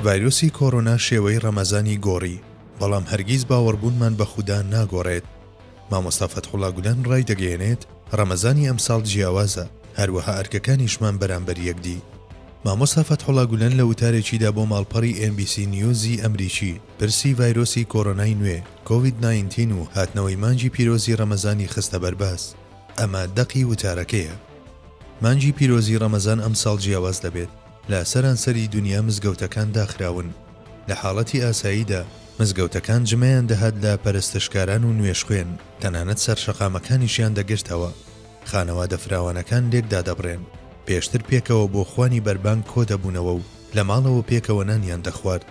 ڤایرۆسی کۆڕۆنا شێوەی ڕەمەزانی گۆڕی، بەڵام هەرگیز باوەڕبوونمان بە خودا ناگۆڕێت. مامۆستا فەتحوڵا گولان ڕای دەگەیەنێت ڕەمەزانی ئەمساڵ جیاوازە، هەروەها ئەرکەکانیشمان بەرامبەر یەکدی. مامۆستا فەتحوڵا گولان لە وتارێکیدا بۆ ماڵپەڕی NBC نیوزی ئەمریکی پرسی ڤایرۆسی کۆڕۆنای نوێ COVID-19 و هاتنەوەی مانگی پیرۆزی ڕەمەزانی خستە بەرباز. ئەمە دەقی وتارەکەیە. مانگی پیرۆزی ڕەمەزان ئەمساڵ جیاواز دەبێت. لە سەرانسەری دنیا مزگەوتەکان داخراون. لە حاڵەتی ئاساییدا مزگەوتەکان جمەیان دەهات لە پەرستشکاران و نوێشخوێن، تەنانەت سەرشەقامەکانیشیان دەگرتەوە. خانەوادە فراوانەکان لێکدا دەبڕێن، پێشتر پێکەوە بۆ خوانی بەربانگ کۆ دەبوونەوە و لە ماڵەوە پێکەوە نانیان دەخوارد.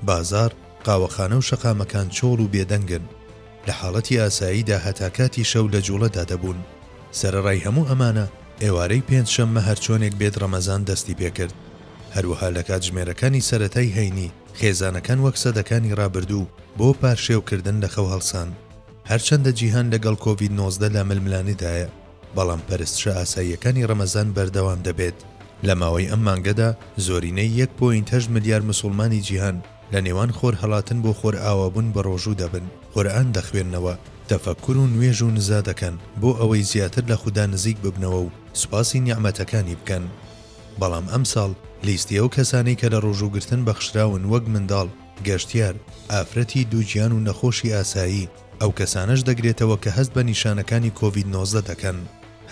بازار، قاوەخانە و شەقامەکان چۆڵ و بێدەنگن. لە حاڵەتی ئاساییدا هەتا کاتی شەو لە جوڵەدا دەبوون. سەرەڕای هەموو ئەمانە ئێوارەی پێنجشەممە هەرچۆنێک بێت ڕەمەزان دەستی پێکرد. هەروەها لە کاتژمێرەکانی سەرەتای هەینی خێزانەکان وەک سەدەکانی ڕابردوو بۆ پارشێوکردن لە خەو هەڵسان. هەرچەندە جیهان لەگەڵ COVID-19 لە ململانیدایە، بەڵام پەرستشە ئاساییەکانی ڕەمەزان بەردەوام دەبێت. لە ماوەی ئەم مانگەدا زۆرینەی 1.8 ملیار مسلمانی جیهان لە نێوان خۆر هەڵاتن بۆ خۆر ئاوابوون بە ڕۆژوو دەبن، قورئان دەخوێننەوە، تەفەکر و نوێژ و نزا دەکەن بۆ ئەوەی زیاتر لە خودا نزیک ببنەوە و سوپاسی نیعمەتەکانی بکەن. بەڵام ئەمساڵ لیستی ئەو کەسانی کە لە ڕۆژوگرتن بەخشراون وەک منداڵ، گەشتیار، ئافرەتی دووگیان و نەخۆشی ئاسایی، ئەو کەسانەش دەگرێتەوە کە هەست بە نیشانەکانی COVID-19 دەکەن.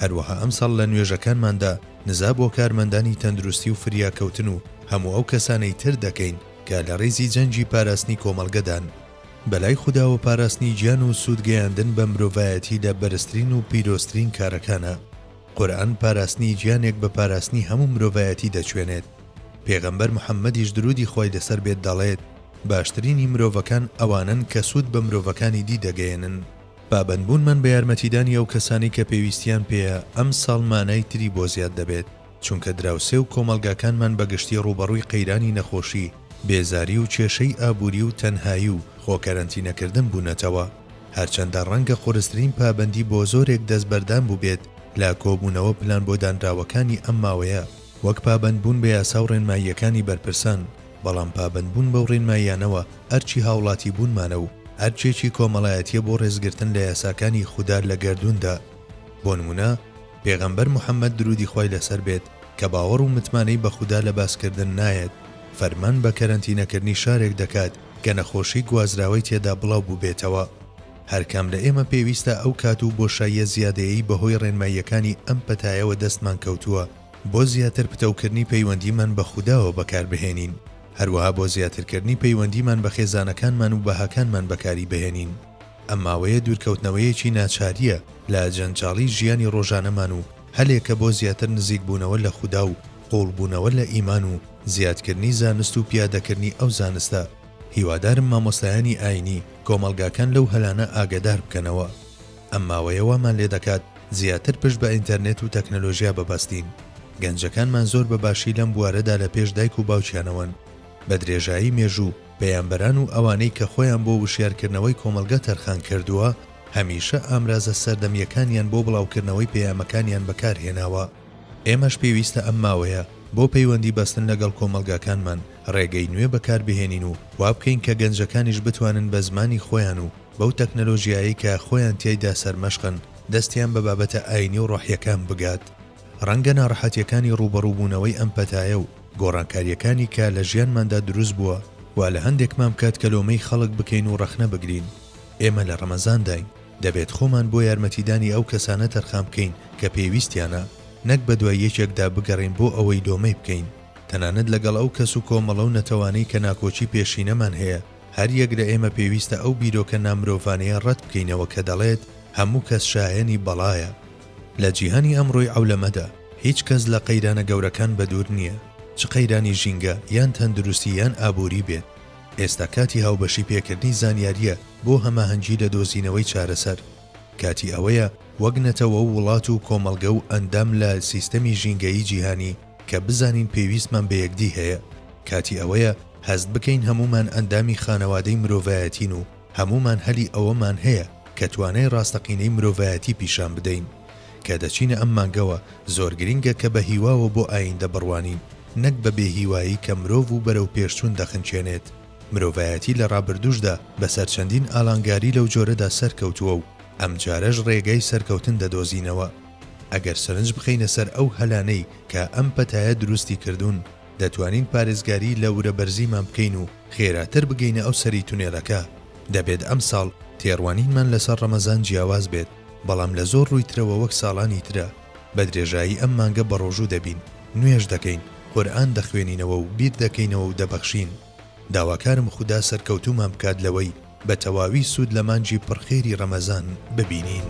هەروەها ئەمساڵ لە نوێژەکانماندا نزا بۆ کارمەندانی تەندروستی و فریاکەوتن و هەموو ئەو کەسانەی تر دەکەین کە لە ڕێزی جەنگی پاراستنی کۆمەڵگەدان. بەلای خودداوە پاراستنی گیان و سوودگەیاندن بە مرۆڤایەتی لە بەرزترین و پیرۆسترین کارەکانە. قورئان پاراستنی گیانێک بە پاراستنی هەموو مرۆڤایەتی دەچوێنێت. پێغەمبەر محەممەدیش درودی خۆی لەسەر بێت دەڵێت باشترینی مرۆڤەکان ئەوانن کە سوود بە مرۆڤەکانی دی دەگەێنن. پابەندبوونمان بە یارمەتیدانی ئەو کەسانی کە پێویستیان پێیە ئەم ساڵمانای تری بۆ زیاد دەبێت، چونکە دراوسێ و کۆمەلگاکانمان بەگشتی ڕوبەڕووی قەیرانی نەخۆشی، بێزاری و کێشەی ئابووری و تەنهایی و خۆکەرەنتینەکردن بوونەتەوە. هەرچەندە ڕەنگە قورسترین پابەندی بۆ زۆرێک دەستبەردان بوو بێت لە کۆبوونەوە پلان بۆ دانراوەکانی ئەم ماوەیە، وەک پابەندبوون بە یاسا و ڕێنماییەکانی بەرپرسان. بەڵام پابەندبوون بەو ڕێنماییانەوە ئەرچی هاوڵاتی بوونمانە و هەرچێکی کۆمەڵایەتیە بۆ ڕێزگرتن لە یاساکانی خودار لە گەردووندا. بۆ نمونە پێغەمبەر محەممەد درودی خۆی لەسەر بێت کە باوەڕ و متمانەی بە خودا لە باسکردن نایەت، فەرمان بە کەرەنتینەکردنی شارێک دەکات کە نەخۆشی گوازراوەی تێدا بڵاو بوو بێتەوە. هەرکام لە ئێمە پێویستە ئەو کات و بۆشاییە زیادەیەی بەهۆی ڕێنماییەکانی ئەم پەتایەوە دەستمان کەوتووە بۆ زیاتر پتەوکردنی پەیوەندیمان بە خودداوە بەکاربهێنین، هەروەها بۆ زیاترکردنی پەیوەندیمان بە خێزانەکانمان و بەهاکانمان بەکاری بهێنین. ئەم ماوەیە دوورکەوتنەوەیەکی ناچاریە لە جەنجاڵی ژیانی ڕۆژانەمان و هەلێکە بۆ زیاتر نزیک بوونەوە لە خودا و قوڵبوونەوە لە ئیمان و زیادکردنی زانست و پیادەکردنی ئەو زانستە. هیوادارم مامۆستایانی ئاینی کۆمەڵگاکان لەو هەلانە ئاگادار بکەنەوە. ئەم ماوەیە وامان لێ دەکات زیاتر پشت بە ئینتەرنێت و تەکنەلۆژیا ببەستین. گەنجەکانمان زۆر بەباشی لەم بوارەدا لە پێش دایک و باوکیانەوەن. بە درێژایی مێژوو پەیامبەران و ئەوانەی کە خۆیان بۆ وشیارکردنەوەی کۆمەلگە تەرخان کردووە هەمیشە ئامرازە سەردەمیەکانیان بۆ بڵاوکردنەوەی پەیامەکانیان بەکارهێناوە. ئێمەش پێویستە ئەم ماوەیە بۆ پەیوەندی بەستن لەگەڵ کۆمەلگاکانمان ڕێگەی نوێ بەکاربهێنین و وا بکەین کە گەنجەکانیش بتوانن بە زمانی خۆیان و بەو تەکنەلۆژیایی کە خۆیان تێیدا سەرمەشقن دەستیان بە بابەتە ئاینی و ڕۆحیەکان بگات. ڕەنگە ناڕەحەتیەکانی ڕوبەڕووبوونەوەی ئەم پەتایە و گۆڕانکاریەکانی کە لە ژیانماندا دروست بووە وا لە هەندێک مام کات کە لۆمەی خەڵک بکەین و ڕەخنە بگرین. ئێمە لە ڕەمەزانداین، دەبێت خۆمان بۆ یارمەتیدانی ئەو کەسانە تەرخان بکەین کە پێویستیانە، نەک بە دوای یەکێکدا بگەڕین بۆ ئەوەی لۆمەی بکەین. تەنانەت لەگەڵ ئەو کەس و کۆمەڵە و نەتەوانەی کە ناکۆچی پێشینەمان هەیە، هەر یەک لە ئێمە پێویستە ئەو بیرۆکە نامرۆڤانەیە ڕەت بکەینەوە کە دەڵێت هەموو کەس شایەنی بەڵایە. لە جیهانی ئەمڕۆی عەولەمەدا هیچ کەس لە قەیرانە گەورەکان بەدوور نییە، چ قەیرانی ژینگە یان تەندروستی یان ئابووری بێت. ئێستا کاتی هاوبەشی پێکردنی زانیاریە بۆ هەماهەنگی لە دۆزینەوەی چارەسەر. کاتی ئەوەیە وەک نەتەوە و وڵات و کۆمەڵگە و ئەندام لە سیستەمی ژینگەیی جیهانی کە بزانین پێویستمان بە یەکدی هەیە. کاتی ئەوەیە هەست بکەین هەمومان ئەندامی خانەوادەی مرۆڤایەتین و هەمومان هەلی ئەوەمان هەیە کە توانای ڕاستەقینەی مرۆڤایەتی پیشان بدەین. کە دەچینە ئەم مانگەوە زۆر گرینگە کە بە هیواوە بۆ ئایندە بڕوانین نەک بە بێهیوایی کە مرۆڤ و بەرەو پێشچوون دەخنچێنێت. مرۆڤایەتی لە ڕابردووشدا بەسەر چەندین ئالانگاری لەو جۆرەدا سەرکەوتووە و ئەم جارەش ڕێگەی سەرکەوتن دەدۆزینەوە. ئەگەر سەرنج بخەینە سەر ئەو هەلانەی کە ئەم پەتایە دروستی کردوون، دەتوانین پارێزگاری لە ورەبەرزیمان بکەین و خێراتر بگەینە ئەو سەری تونێلەکە. دەبێت ئەم ساڵ تێڕوانینمان لەسەر ڕەمەزان جیاواز بێت، بەڵام لە زۆر ڕوویترەوە وەک ساڵانی ترە. بە درێژایی ئەم مانگە بە ڕۆژوو دەبین، نوێژ دەکەین، قورئان دەخوێنینەوە و بیر دەکەینەوە و دەبەخشین. داواکارم خوددا سەرکەوتومان بکات لەوەی بە تەواوی سوود لە مانجی پڕخێری ڕەمەزان ببینین.